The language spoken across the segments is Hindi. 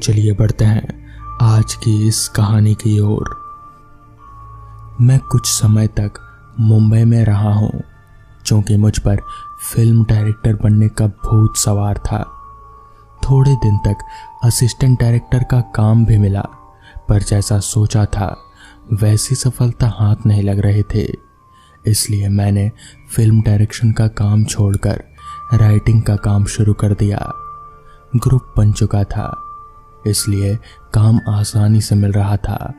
चलिए बढ़ते हैं आज की इस कहानी की ओर। मैं कुछ समय तक मुंबई में रहा हूँ, क्योंकि मुझ पर फिल्म डायरेक्टर बनने का भूत सवार था। थोड़े दिन तक असिस्टेंट डायरेक्टर का काम भी मिला, पर जैसा सोचा था वैसी सफलता हाथ नहीं लग रहे थे। इसलिए मैंने फिल्म डायरेक्शन का काम छोड़कर राइटिंग का काम शुरू कर दिया। ग्रुप बन चुका था, इसलिए काम आसानी से मिल रहा था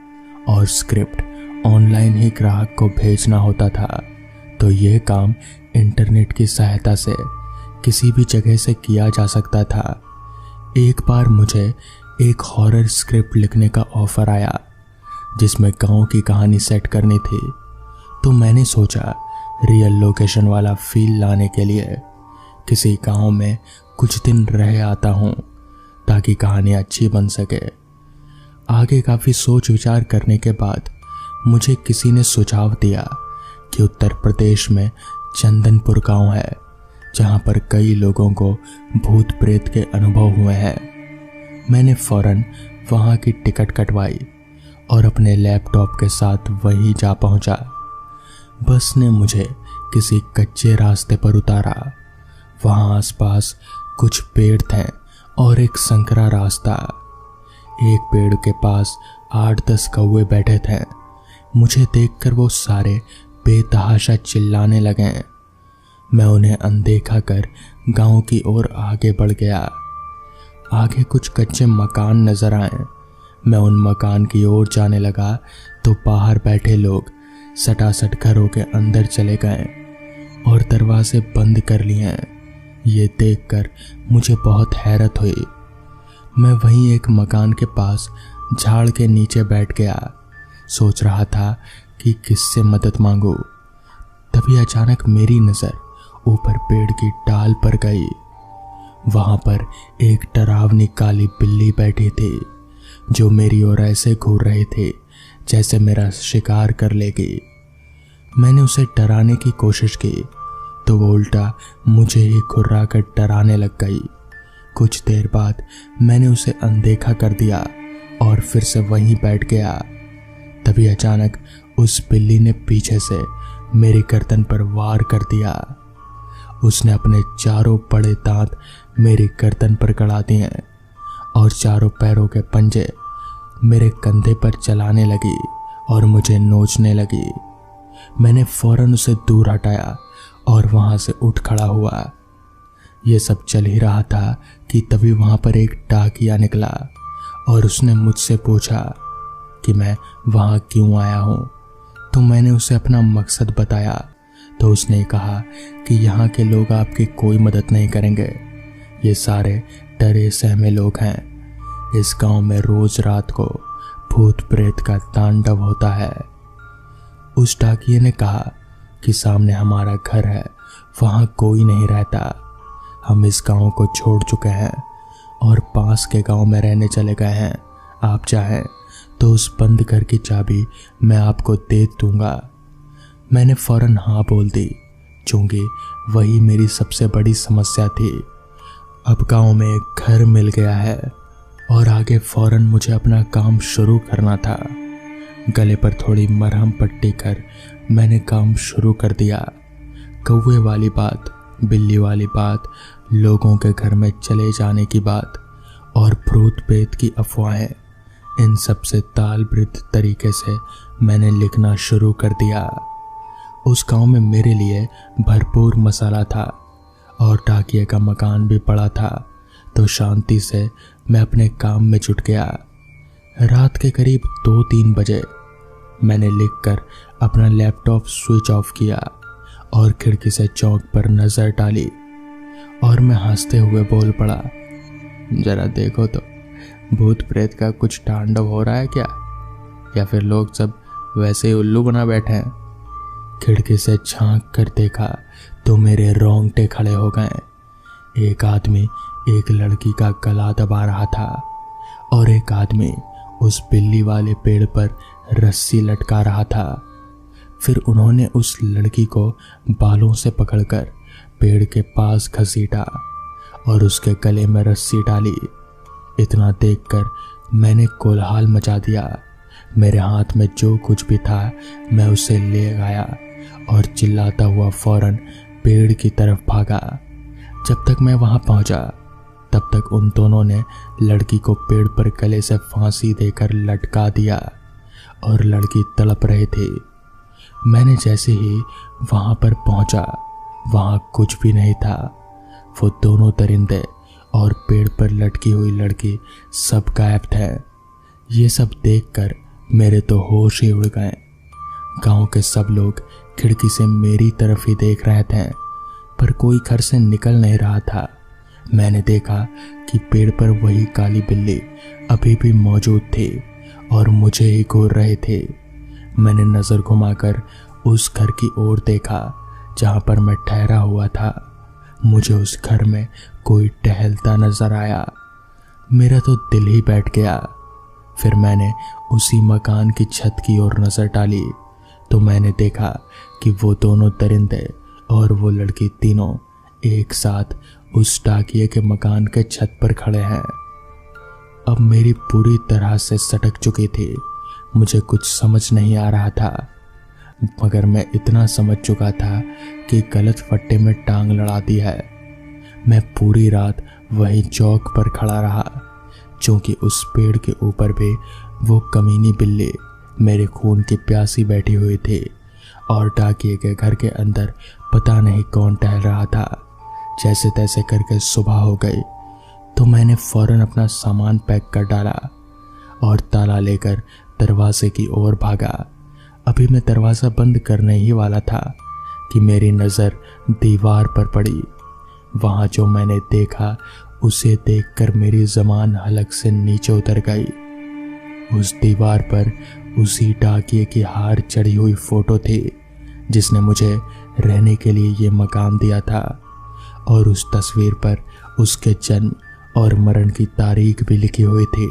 और स्क्रिप्ट ऑनलाइन ही ग्राहक को भेजना होता था, तो यह काम इंटरनेट की सहायता से किसी भी जगह से किया जा सकता था। एक बार मुझे एक हॉरर स्क्रिप्ट लिखने का ऑफर आया, जिसमें गांव की कहानी सेट करनी थी। तो मैंने सोचा रियल लोकेशन वाला फील लाने के लिए किसी गांव में कुछ दिन रह आता हूं, ताकि कहानी अच्छी बन सके। आगे काफ़ी सोच विचार करने के बाद मुझे किसी ने सुझाव दिया कि उत्तर प्रदेश में चंदनपुर गांव है, जहां पर कई लोगों को भूत प्रेत के अनुभव हुए हैं। मैंने फौरन वहां की टिकट कटवाई और अपने लैपटॉप के साथ वहीं जा पहुंचा। बस ने मुझे किसी कच्चे रास्ते पर उतारा। वहां आसपास कुछ पेड़ थे और एक संकरा रास्ता। एक पेड़ के पास 8-10 कौवे बैठे थे। मुझे देखकर वो सारे बेतहाशा चिल्लाने लगे। मैं उन्हें अनदेखा कर गांव की ओर आगे बढ़ गया। आगे कुछ कच्चे मकान नजर आए। मैं उन मकान की ओर जाने लगा तो बाहर बैठे लोग सटासट घरों के अंदर चले गए और दरवाजे बंद कर लिए। ये देखकर मुझे बहुत हैरत हुई। मैं वहीं एक मकान के पास झाड़ के नीचे बैठ गया, सोच रहा था कि किससे मदद मांगू। तभी अचानक मेरी नज़र ऊपर पेड़ की डाल पर गई। वहां पर एक डरावनी काली बिल्ली बैठी थी, जो मेरी ओर ऐसे घूर रही थी जैसे मेरा शिकार कर लेगी। मैंने उसे डराने की कोशिश की तो वो उल्टा मुझे ही घुर्रा कर डराने लग गई। कुछ देर बाद मैंने उसे अनदेखा कर दिया और फिर से वहीं बैठ गया। तभी अचानक उस बिल्ली ने पीछे से मेरी गर्दन पर वार कर दिया। उसने अपने चारों बड़े दांत मेरी गर्दन पर गड़ा दिए और चारों पैरों के पंजे मेरे कंधे पर चलाने लगी और मुझे नोचने लगी। मैंने फौरन उसे दूर हटाया और वहां से उठ खड़ा हुआ। यह सब चल ही रहा था कि तभी वहां पर एक डाकिया निकला और उसने मुझसे पूछा कि मैं वहां क्यों आया हूं। तो मैंने उसे अपना मकसद बताया तो उसने कहा कि यहाँ के लोग आपकी कोई मदद नहीं करेंगे। ये सारे डरे सहमे लोग हैं। इस गांव में रोज रात को भूत प्रेत का तांडव होता है। उस डाकिये ने कहा कि सामने हमारा घर है, वहां कोई नहीं रहता। हम इस गांव को छोड़ चुके हैं और पास के गांव में रहने चले गए हैं। आप चाहें तो उस बंद घर की चाबी मैं आपको दे दूंगा। मैंने फौरन हाँ बोल दी, क्योंकि वही मेरी सबसे बड़ी समस्या थी। अब गांव में एक घर मिल गया है और आगे फौरन मुझे अपना काम शुरू करना था। गले पर थोड़ी मरहम पट्टी कर मैंने काम शुरू कर दिया। कौवे वाली बात, बिल्ली वाली बात, लोगों के घर में चले जाने की बात और भूत प्रेत की अफवाहें, इन सब से तालबद्ध तरीके से मैंने लिखना शुरू कर दिया। उस गांव में मेरे लिए भरपूर मसाला था और डाकिये का मकान भी पड़ा था, तो शांति से मैं अपने काम में जुट गया। रात के करीब 2-3 बजे मैंने लिखकर अपना लैपटॉप स्विच ऑफ किया और खिड़की से चौक पर नजर डाली और मैं हंसते हुए बोल पड़ा, जरा देखो तो भूत प्रेत का कुछ तांडव हो रहा है क्या, या फिर लोग सब वैसे ही उल्लू बना बैठे हैं। खिड़की से झांक कर देखा तो मेरे रोंगटे खड़े हो गए। एक आदमी एक लड़की का गला दबा रहा था और एक आदमी उस बिल्ली वाले पेड़ पर रस्सी लटका रहा था। फिर उन्होंने उस लड़की को बालों से पकड़कर पेड़ के पास घसीटा और उसके गले में रस्सी डाली। इतना देखकर मैंने कोलाहल मचा दिया। मेरे हाथ में जो कुछ भी था मैं उसे ले आया और चिल्लाता हुआ फौरन पेड़ की तरफ भागा। जब तक मैं वहां पहुंचा तब तक उन दोनों ने लड़की को पेड़ पर गले से फांसी देकर लटका दिया और लड़की तड़प रही थी। मैंने जैसे ही वहां पर पहुंचा वहां कुछ भी नहीं था। वो दोनों दरिंदे और पेड़ पर लटकी हुई लड़की सब गायब थे। ये सब देखकर मेरे तो होश ही उड़ गए। गांव के सब लोग खिड़की से मेरी तरफ ही देख रहे थे, पर कोई घर से निकल नहीं रहा था। मैंने देखा कि पेड़ पर वही काली बिल्ली अभी भी मौजूद थी और मुझे ही घूर रहे थे। मैंने नजर घुमाकर उस घर की ओर देखा जहां पर मैं ठहरा हुआ था। मुझे उस घर में कोई टहलता नजर आया। मेरा तो दिल ही बैठ गया। फिर मैंने उसी मकान की छत की ओर नजर डाली तो मैंने देखा कि वो दोनों दरिंदे और वो लड़की तीनों एक साथ उस डाकिये के मकान के छत पर खड़े हैं। अब मेरी पूरी तरह से सटक चुकी थी। मुझे कुछ समझ नहीं आ रहा था, मगर मैं इतना समझ चुका था कि गलत फट्टे में टांग लड़ा दी है। मैं पूरी रात वही चौक पर खड़ा रहा, क्योंकि उस पेड़ के ऊपर भी वो कमीनी बिल्ली मेरे खून की प्यासी बैठी हुई थी और डाकिये के घर के अंदर पता नहीं कौन टहल रहा था। जैसे तैसे करके सुबह हो गई तो मैंने फौरन अपना सामान पैक कर डाला और ताला लेकर दरवाजे की ओर भागा। अभी मैं दरवाज़ा बंद करने ही वाला था कि मेरी नज़र दीवार पर पड़ी। वहाँ जो मैंने देखा उसे देखकर मेरी ज़बान हलक से नीचे उतर गई। उस दीवार पर उसी डाकिये की हार चढ़ी हुई फोटो थी जिसने मुझे रहने के लिए ये मकान दिया था, और उस तस्वीर पर उसके जन्म और मरण की तारीख भी लिखी हुई थी।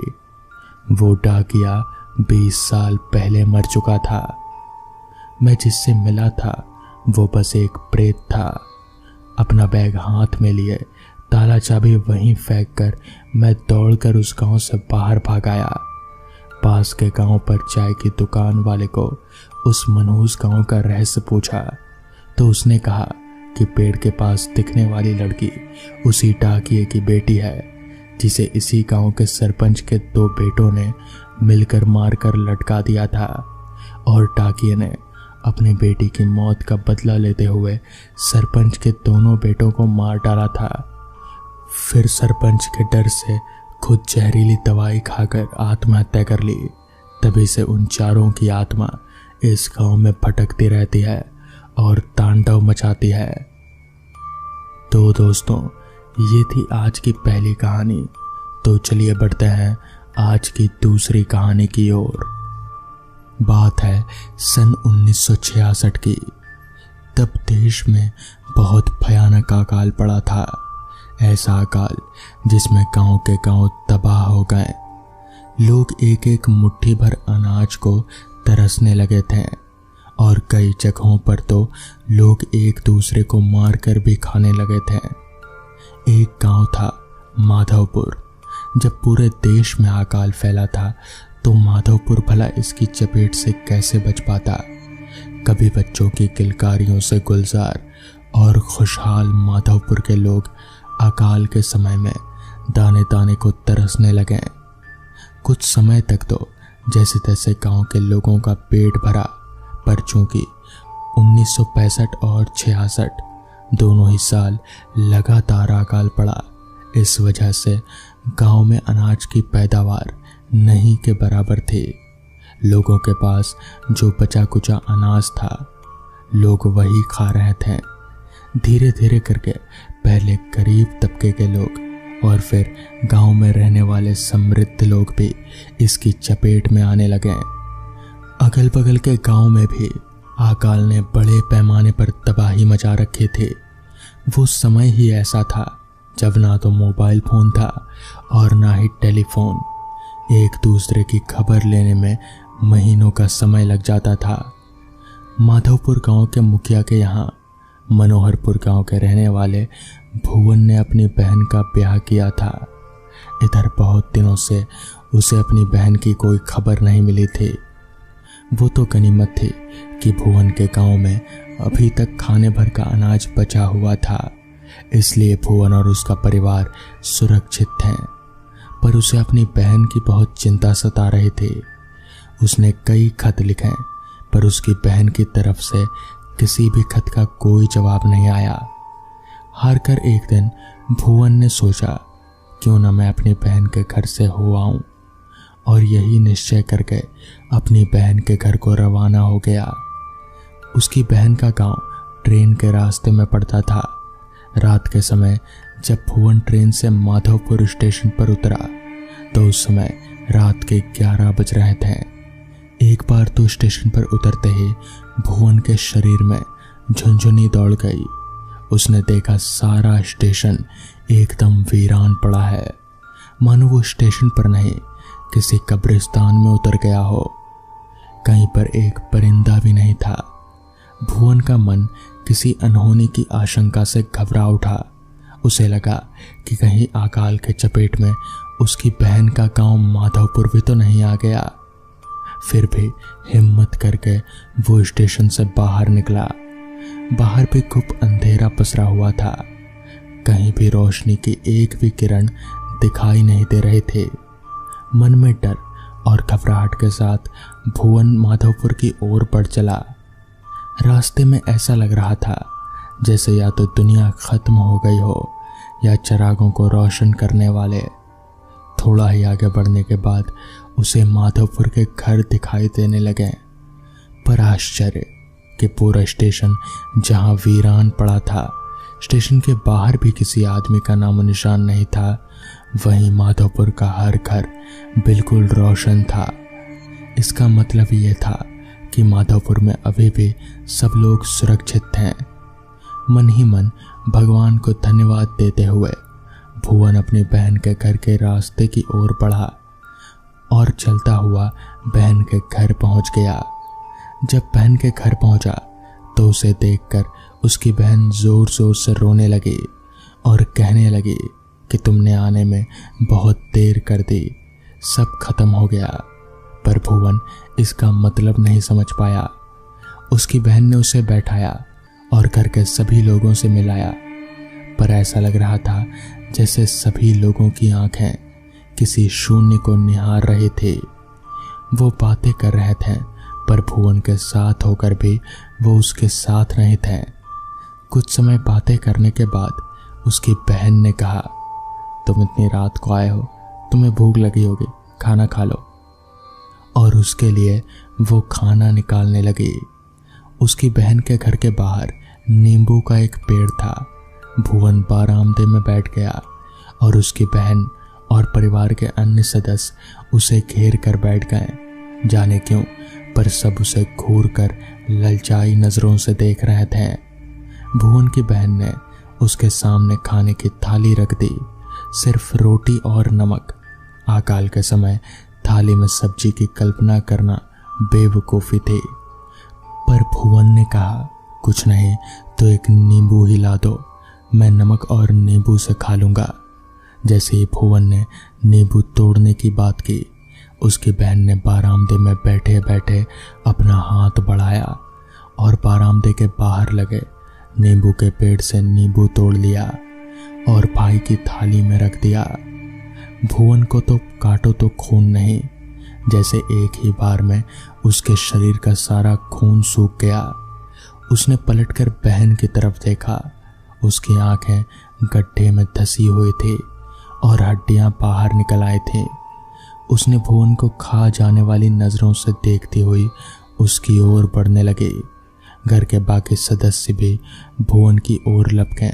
वो डाकिया 20 साल पहले मर चुका था। मैं जिससे मिला था वो बस एक प्रेत था। अपना बैग हाथ में लिए ताला चाबी वहीं फेंक कर मैं दौड़कर उस गांव से बाहर भाग आया। पास के गांव पर चाय की दुकान वाले को उस मनहूस गांव का रहस्य पूछा तो उसने कहा कि पेड़ के पास दिखने वाली लड़की उसी डाकिये की बेटी है जिसे इसी गांव के सरपंच के 2 बेटों ने मिलकर मारकर लटका दिया था, और डाकिये ने अपनी बेटी की मौत का बदला लेते हुए सरपंच के दोनों बेटों को मार डाला था। फिर सरपंच के डर से खुद जहरीली दवाई खाकर आत्महत्या कर ली। तभी से उन चारों की आत्मा इस गांव में भटकती रहती है और तांडव मचाती है। तो दोस्तों, ये थी आज की पहली कहानी। तो चलिए बढ़ते हैं आज की दूसरी कहानी की ओर। बात है सन 1966 की। तब देश में बहुत भयानक अकाल पड़ा था। ऐसा अकाल जिसमें गांव के गांव तबाह हो गए। लोग एक एक मुट्ठी भर अनाज को तरसने लगे थे और कई जगहों पर तो लोग एक दूसरे को मारकर भी खाने लगे थे। एक गांव था माधवपुर। जब पूरे देश में अकाल फैला था तो माधवपुर भला इसकी चपेट से कैसे बच पाता। कभी बच्चों की किलकारियों से गुलजार और खुशहाल माधवपुर के लोग अकाल के समय में दाने दाने को तरसने लगे। कुछ समय तक तो जैसे तैसे गांव के लोगों का पेट भरा, पर चूंकि 1965 और 66 दोनों ही साल लगातार अकाल पड़ा, इस वजह से गांव में अनाज की पैदावार नहीं के बराबर थी। लोगों के पास जो बचा कुचा अनाज था लोग वही खा रहे थे। धीरे धीरे करके पहले गरीब तबके के लोग और फिर गांव में रहने वाले समृद्ध लोग भी इसकी चपेट में आने लगे। अगल बगल के गांव में भी अकाल ने बड़े पैमाने पर तबाही मचा रखी थी। वो समय ही ऐसा था जब ना तो मोबाइल फोन था और ना ही टेलीफोन। एक दूसरे की खबर लेने में महीनों का समय लग जाता था। माधवपुर गांव के मुखिया के यहाँ मनोहरपुर गांव के रहने वाले भुवन ने अपनी बहन का ब्याह किया था। इधर बहुत दिनों से उसे अपनी बहन की कोई खबर नहीं मिली थी। वो तो गनीमत थी कि भुवन के गांव में अभी तक खाने भर का अनाज बचा हुआ था, इसलिए भुवन और उसका परिवार सुरक्षित थे। पर उसे अपनी बहन की बहुत चिंता सता रही थी। उसने कई खत लिखे, पर उसकी बहन की तरफ से किसी भी खत का कोई जवाब नहीं आया। हार कर एक दिन भुवन ने सोचा, क्यों ना मैं अपनी बहन के घर से हो आऊं, और यही निश्चय करके अपनी बहन के घर को रवाना हो गया। उसकी बहन का गांव ट्रेन के रास्ते में पड़ता था। रात के समय जब भुवन ट्रेन से माधवपुर स्टेशन पर उतरा तो उस समय रात के 11 बज रहे थे। एक बार तो स्टेशन पर उतरते ही भुवन के शरीर में झुनझुनी दौड़ गई। उसने देखा सारा स्टेशन एकदम वीरान पड़ा है, मानो वो स्टेशन पर नहीं किसी कब्रिस्तान में उतर गया हो। कहीं पर एक परिंदा भी नहीं था। भुवन का मन किसी अनहोनी की आशंका से घबरा उठा। उसे लगा कि कहीं अकाल के चपेट में उसकी बहन का गांव माधवपुर भी तो नहीं आ गया। फिर भी हिम्मत करके वो स्टेशन से बाहर निकला। बाहर भी खूब अंधेरा पसरा हुआ था। कहीं भी रोशनी की एक भी किरण दिखाई नहीं दे रहे थे। मन में डर और घबराहट के साथ भुवन माधवपुर की ओर बढ़ चला। रास्ते में ऐसा लग रहा था जैसे या तो दुनिया खत्म हो गई हो या चिरागों को रोशन करने वाले। थोड़ा ही आगे बढ़ने के बाद उसे माधवपुर के घर दिखाई देने लगे। पर आश्चर्य कि पूरा स्टेशन जहां वीरान पड़ा था, स्टेशन के बाहर भी किसी आदमी का नामो निशान नहीं था। वहीं माधवपुर का हर घर बिल्कुल रोशन था। इसका मतलब ये था कि माधवपुर में अभी भी सब लोग सुरक्षित थे। मन ही मन भगवान को धन्यवाद देते हुए भुवन अपनी बहन के घर के रास्ते की ओर बढ़ा और चलता हुआ बहन के घर पहुंच गया। जब बहन के घर पहुंचा तो उसे देखकर उसकी बहन जोर जोर से रोने लगी और कहने लगी कि तुमने आने में बहुत देर कर दी, सब खत्म हो गया। पर भुवन इसका मतलब नहीं समझ पाया। उसकी बहन ने उसे बैठाया और घर के सभी लोगों से मिलाया, पर ऐसा लग रहा था जैसे सभी लोगों की आंखें किसी शून्य को निहार रहे थे। वो बातें कर रहे थे, पर भुवन के साथ होकर भी वो उसके साथ नहीं थे। कुछ समय बातें करने के बाद उसकी बहन ने कहा, तुम इतनी रात को आए हो, तुम्हें भूख लगी होगी, खाना खा लो। और उसके लिए वो खाना निकालने लगी। उसकी बहन के घर के बाहर नींबू का एक पेड़ था। भुवन बारामदे में बैठ गया और उसकी बहन और परिवार के अन्य सदस्य उसे घेर कर बैठ गए। जाने क्यों, पर सब उसे घूर कर ललचाई नजरों से देख रहे थे। भुवन की बहन ने उसके सामने खाने की थाली रख दी, सिर्फ रोटी और नमक। अकाल के समय थाली में सब्जी की कल्पना करना बेवकूफ़ी थी। पर भुवन ने कहा, कुछ नहीं तो एक नींबू ही ला दो, मैं नमक और नींबू से खा लूँगा। जैसे ही भुवन ने नींबू तोड़ने की बात की, उसकी बहन ने बारामदे में बैठे बैठे अपना हाथ बढ़ाया और बारामदे के बाहर लगे नींबू के पेड़ से नींबू तोड़ लिया और भाई की थाली में रख दिया। भुवन को तो काटो तो खून नहीं, जैसे एक ही बार में उसके शरीर का सारा खून सूख गया। उसने पलटकर बहन की तरफ देखा। उसकी आंखें गड्ढे में धसी हुई थी और हड्डियां बाहर निकल आई थी। उसने भुवन को खा जाने वाली नजरों से देखती हुई उसकी ओर बढ़ने लगी। घर के बाकी सदस्य भी भुवन की ओर लपके।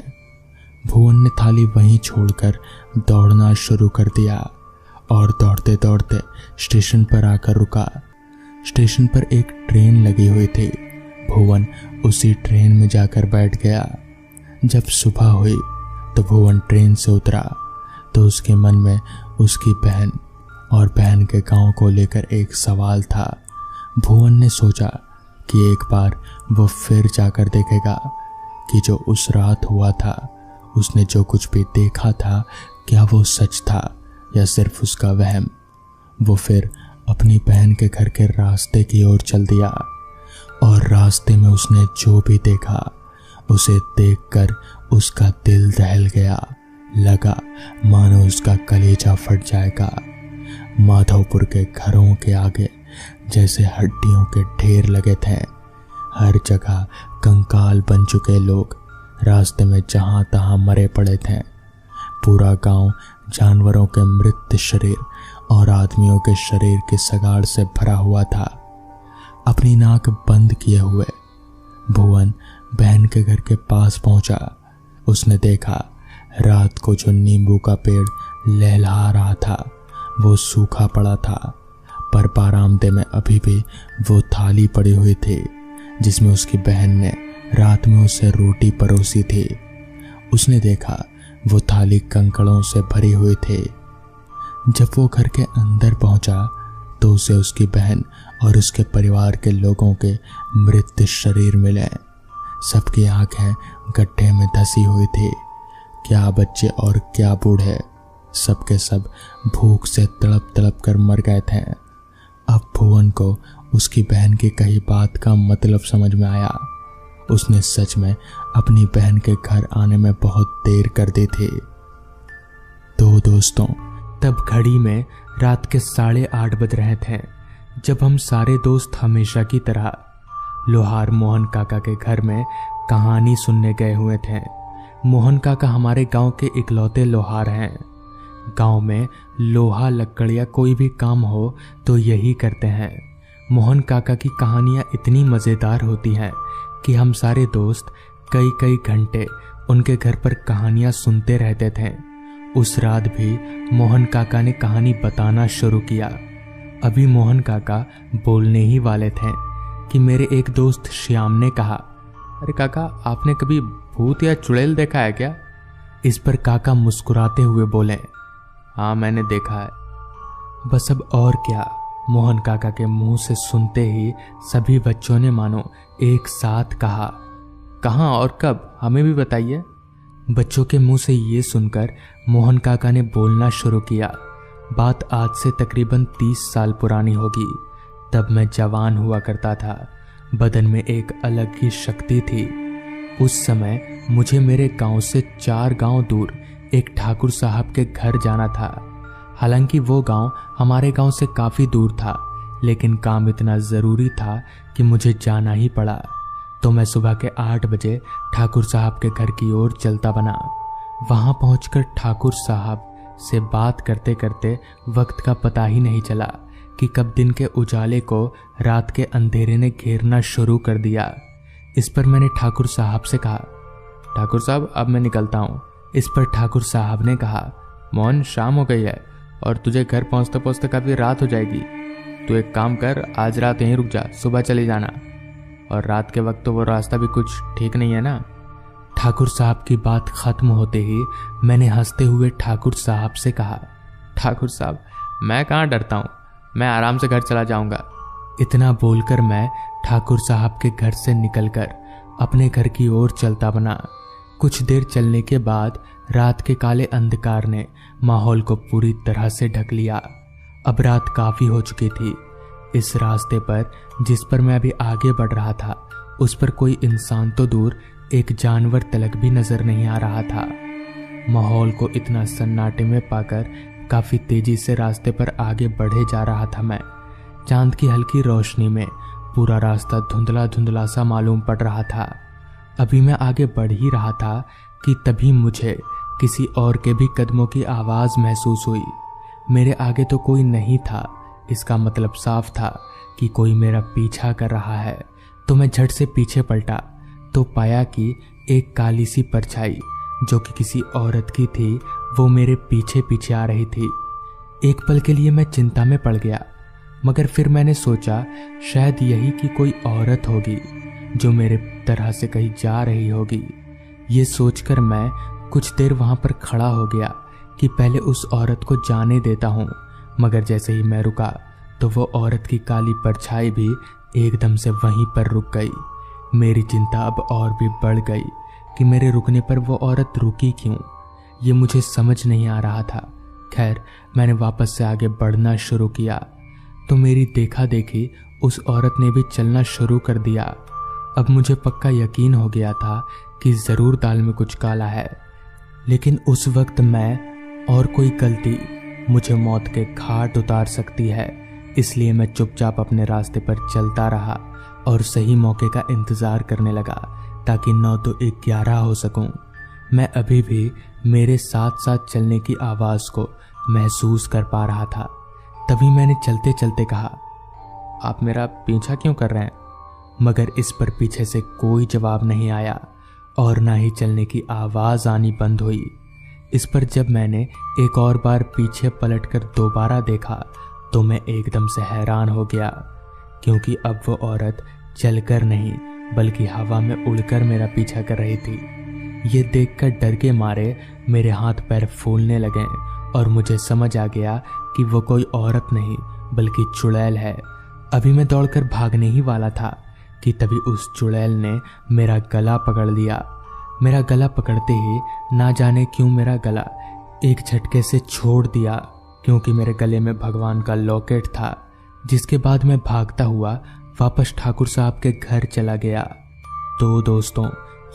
भुवन ने थाली वहीं छोड़कर दौड़ना शुरू कर दिया और दौड़ते दौड़ते स्टेशन पर आकर रुका। स्टेशन पर एक ट्रेन लगी हुई थी। भुवन उसी ट्रेन में जाकर बैठ गया। जब सुबह हुई तो भुवन ट्रेन से उतरा तो उसके मन में उसकी बहन और बहन के गांव को लेकर एक सवाल था। भुवन ने सोचा कि एक बार वो फिर जाकर देखेगा कि जो उस रात हुआ था, उसने जो कुछ भी देखा था, क्या वो सच था या सिर्फ उसका वहम। वो फिर अपनी बहन के घर के रास्ते की ओर चल दिया और रास्ते में उसने जो भी देखा उसे देखकर उसका दिल दहल गया। लगा मानो उसका कलेजा फट जाएगा। माधवपुर के घरों के आगे जैसे हड्डियों के ढेर लगे थे। हर जगह कंकाल बन चुके लोग रास्ते में जहां तहां मरे पड़े थे। पूरा गांव जानवरों के मृत शरीर और आदमियों के शरीर की सगाड़ से भरा हुआ था। अपनी नाक बंद किए हुए भुवन बहन के घर के पास पहुंचा। उसने देखा रात को जो नींबू का पेड़ लहलहा रहा था वो सूखा पड़ा था, पर बारामदे में अभी भी वो थाली पड़ी हुई थी जिसमें उसकी बहन ने रात में उसे रोटी परोसी थी। उसने देखा वो थाली कंकड़ों से भरी हुई थी। जब वो घर के अंदर पहुंचा तो उसे उसकी बहन और उसके परिवार के लोगों के मृत शरीर मिले। सबकी आंखें गड्ढे में धसी हुई थी। क्या बच्चे और क्या बूढ़े, सबके सब भूख से तड़प तड़प कर मर गए थे। अब भुवन को उसकी बहन की कही बात का मतलब समझ में आया। उसने सच में अपनी बहन के घर आने में बहुत देर कर दी थी। तो दोस्तों, तब घड़ी में रात के 8:30 बज रहे थे जब हम सारे दोस्त हमेशा की तरह लोहार मोहन काका के घर में कहानी सुनने गए हुए थे। मोहन काका हमारे गांव के इकलौते लोहार हैं। गांव में लोहा लक्कड़ या कोई भी काम हो तो यही करते हैं। मोहन काका की कहानियां इतनी मज़ेदार होती हैं कि हम सारे दोस्त कई कई घंटे उनके घर पर कहानियां सुनते रहते थे। उस रात भी मोहन काका ने कहानी बताना शुरू किया। अभी मोहन काका बोलने ही वाले थे कि मेरे एक दोस्त श्याम ने कहा, अरे काका, आपने कभी भूत या चुड़ैल देखा है क्या? इस पर काका मुस्कुराते हुए बोले, हाँ मैंने देखा है। बस अब और क्या, मोहन काका के मुंह से सुनते ही सभी बच्चों ने मानो एक साथ कहा, कहाँ और कब, हमें भी बताइए। बच्चों के मुंह से ये सुनकर मोहन काका ने बोलना शुरू किया। बात आज से तकरीबन 30 साल पुरानी होगी। तब मैं जवान हुआ करता था। बदन में एक अलग ही शक्ति थी। उस समय मुझे मेरे गांव से 4 गांव दूर एक ठाकुर साहब के घर जाना था। हालांकि वो गांव हमारे गांव से काफ़ी दूर था, लेकिन काम इतना ज़रूरी था कि मुझे जाना ही पड़ा। तो मैं सुबह के 8 बजे ठाकुर साहब के घर की ओर चलता बना। वहां पहुंचकर ठाकुर साहब से बात करते करते वक्त का पता ही नहीं चला कि कब दिन के उजाले को रात के अंधेरे ने घेरना शुरू कर दिया। इस पर मैंने ठाकुर साहब से कहा, ठाकुर साहब अब मैं निकलता हूँ। इस पर ठाकुर साहब ने कहा, मोहन शाम हो गई है और तुझे घर पहुँचते पहुँचते काफ़ी रात हो जाएगी। तू एक काम कर, आज रात यहीं रुक जा, सुबह चले जाना। और रात के वक्त तो वो रास्ता भी कुछ ठीक नहीं है ना। ठाकुर साहब की बात खत्म होते ही मैंने हंसते हुए ठाकुर साहब से कहा, ठाकुर साहब मैं कहाँ डरता हूँ, मैं आराम से घर चला जाऊँगा। इतना बोलकर मैं ठाकुर साहब के घर से निकलकर अपने घर की ओर चलता बना। कुछ देर चलने के बाद रात के काले अंधकार ने माहौल को पूरी तरह से ढक लिया। अब रात काफ़ी हो चुकी थी। इस रास्ते पर जिस पर मैं अभी आगे बढ़ रहा था उस पर कोई इंसान तो दूर, एक जानवर तलक भी नजर नहीं आ रहा था। माहौल को इतना सन्नाटे में पाकर काफ़ी तेजी से रास्ते पर आगे बढ़े जा रहा था मैं। चांद की हल्की रोशनी में पूरा रास्ता धुंधला धुंधला सा मालूम पड़ रहा था। अभी मैं आगे बढ़ ही रहा था कि तभी मुझे किसी और के भी कदमों की आवाज़ महसूस हुई। मेरे आगे तो कोई नहीं था, इसका मतलब साफ था कि कोई मेरा पीछा कर रहा है। तो मैं झट से पीछे पलटा तो पाया कि एक काली सी परछाई जो कि किसी औरत की थी वो मेरे पीछे पीछे आ रही थी। एक पल के लिए मैं चिंता में पड़ गया, मगर फिर मैंने सोचा शायद यही कि कोई औरत होगी जो मेरे तरह से कहीं जा रही होगी। ये सोचकर मैं कुछ देर वहां पर खड़ा हो गया कि पहले उस औरत को जाने देता हूँ। मगर जैसे ही मैं रुका तो वो औरत की काली परछाई भी एकदम से वहीं पर रुक गई। मेरी चिंता अब और भी बढ़ गई कि मेरे रुकने पर वो औरत रुकी क्यों। ये मुझे समझ नहीं आ रहा था। खैर, मैंने वापस से आगे बढ़ना शुरू किया तो मेरी देखा देखी उस औरत ने भी चलना शुरू कर दिया। अब मुझे पक्का यकीन हो गया था कि ज़रूर दाल में कुछ काला है, लेकिन उस वक्त मैं और कोई गलती मुझे मौत के घाट उतार सकती है, इसलिए मैं चुपचाप अपने रास्ते पर चलता रहा और सही मौके का इंतज़ार करने लगा ताकि 9 तो 11 हो सकूं। मैं अभी भी मेरे साथ साथ चलने की आवाज़ को महसूस कर पा रहा था। तभी मैंने चलते चलते कहा, आप मेरा पीछा क्यों कर रहे हैं? मगर इस पर पीछे से कोई जवाब नहीं आया और ना ही चलने की आवाज़ आनी बंद हुई। इस पर जब मैंने एक और बार पीछे पलटकर दोबारा देखा तो मैं एकदम से हैरान हो गया, क्योंकि अब वो औरत चलकर नहीं बल्कि हवा में उड़कर मेरा पीछा कर रही थी। ये देखकर डर के मारे मेरे हाथ पैर फूलने लगे और मुझे समझ आ गया कि वो कोई औरत नहीं बल्कि चुड़ैल है। अभी मैं दौड़कर भागने ही वाला था कि तभी उस चुड़ैल ने मेरा गला पकड़ लिया। मेरा गला पकड़ते ही ना जाने क्यों मेरा गला एक झटके से छोड़ दिया, क्योंकि मेरे गले में भगवान का लॉकेट था। जिसके बाद मैं भागता हुआ वापस ठाकुर साहब के घर चला गया। तो दोस्तों,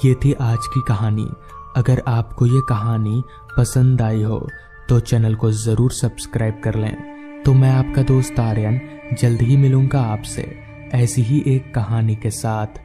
ये थी आज की कहानी। अगर आपको ये कहानी पसंद आई हो तो चैनल को ज़रूर सब्सक्राइब कर लें। तो मैं आपका दोस्त आर्यन जल्द ही मिलूंगा आपसे ऐसी ही एक कहानी के साथ।